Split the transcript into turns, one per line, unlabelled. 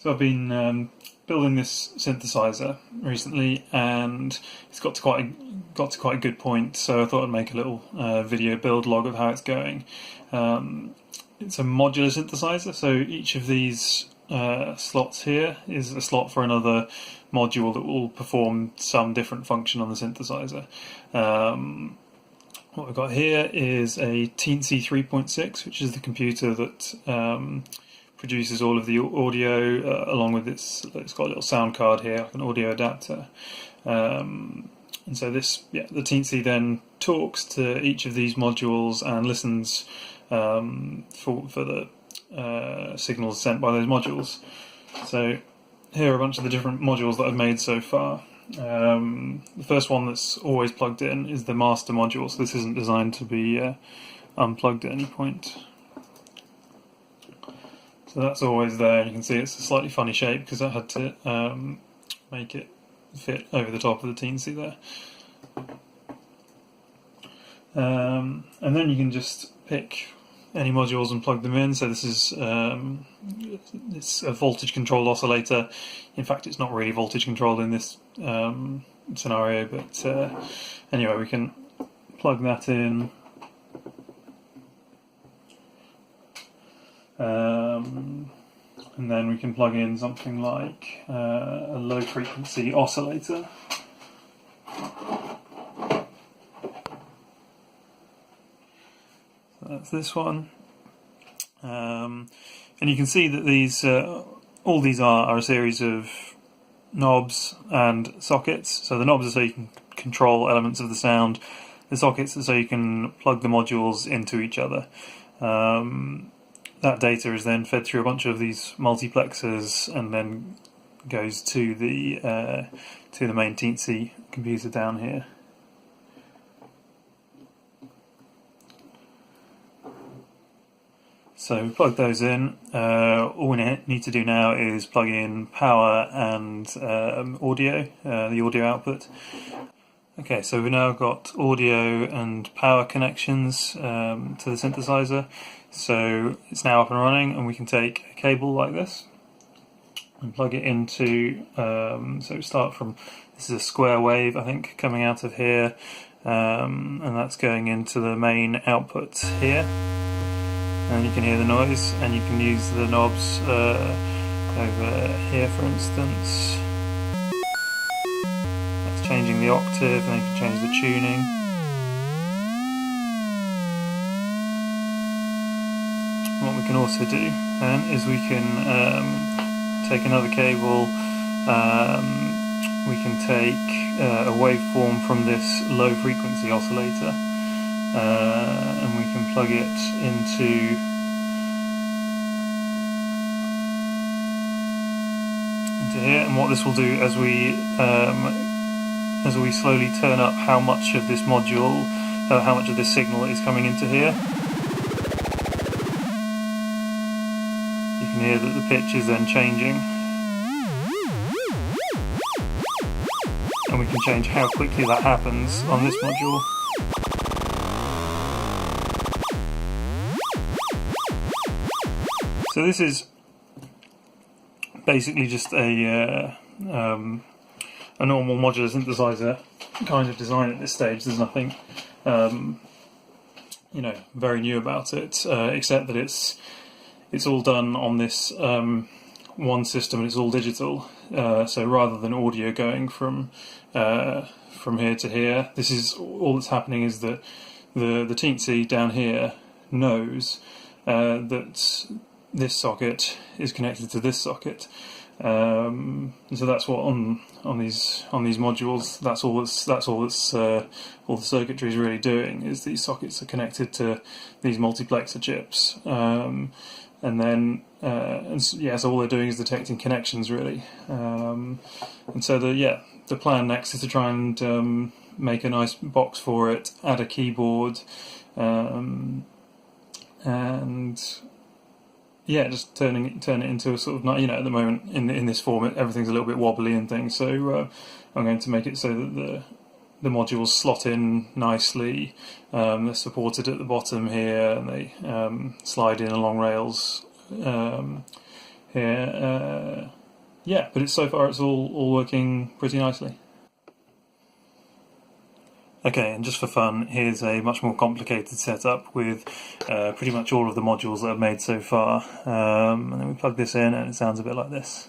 So I've been building this synthesizer recently, and it's got to quite a good point. So I thought I'd make a little video build log of how it's going. It's a modular synthesizer, so each of these slots here is a slot for another module that will perform some different function on the synthesizer. What we've got here is a Teensy 3.6, which is the computer that produces all of the audio along with it's got a little sound card here, like an audio adapter. And so this, the Teensy then talks to each of these modules and listens for the signals sent by those modules. So here are a bunch of the different modules that I've made so far. The first one that's always plugged in is the master module, so this isn't designed to be unplugged at any point. So that's always there, and you can see it's a slightly funny shape because I had to make it fit over the top of the Teensy there. And then you can just pick any modules and plug them in. So this is it's a voltage controlled oscillator. In fact, it's not really voltage controlled in this scenario, but anyway, we can plug that in. And then we can plug in something like a low frequency oscillator. So that's this one. And you can see that these all these are a series of knobs and sockets. So the knobs are so you can control elements of the sound. The sockets are so you can plug the modules into each other. That data is then fed through a bunch of these multiplexers and then goes to the main Teensy computer down here. So we plug those in. All we need to do now is plug in power and audio, the audio output. Okay, so we've now got audio and power connections to the synthesizer. So it's now up and running, and we can take a cable like this and plug it into, so we start from, this is a square wave I think coming out of here, and that's going into the main output here, and you can hear the noise, and you can use the knobs over here for instance. That's changing the octave, and you can change the tuning. What we can also do then is we can take another cable, we can take a waveform from this low frequency oscillator and we can plug it into here, and what this will do as we slowly turn up how much of this module, how much of this signal is coming into here, you can hear that the pitch is then changing, and we can change how quickly that happens on this module. So this is basically just a normal modular synthesizer kind of design at this stage. There's nothing very new about it, except that it's all done on this one system, and it's all digital. So rather than audio going from here to here, this is all that's happening is that the Teensy down here knows that this socket is connected to this socket. And so that's what on these modules. That's all the circuitry is really doing. Is these sockets are connected to these multiplexer chips. And then, so all they're doing is detecting connections, really. And so the plan next is to try and make a nice box for it, add a keyboard, and just turn it into a sort of, at the moment in this form everything's a little bit wobbly and things. So I'm going to make it so that the modules slot in nicely. They're supported at the bottom here, and they slide in along rails here. Yeah, but so far it's all working pretty nicely. Okay, and just for fun, here's a much more complicated setup with pretty much all of the modules that I've made so far. And then we plug this in and it sounds a bit like this.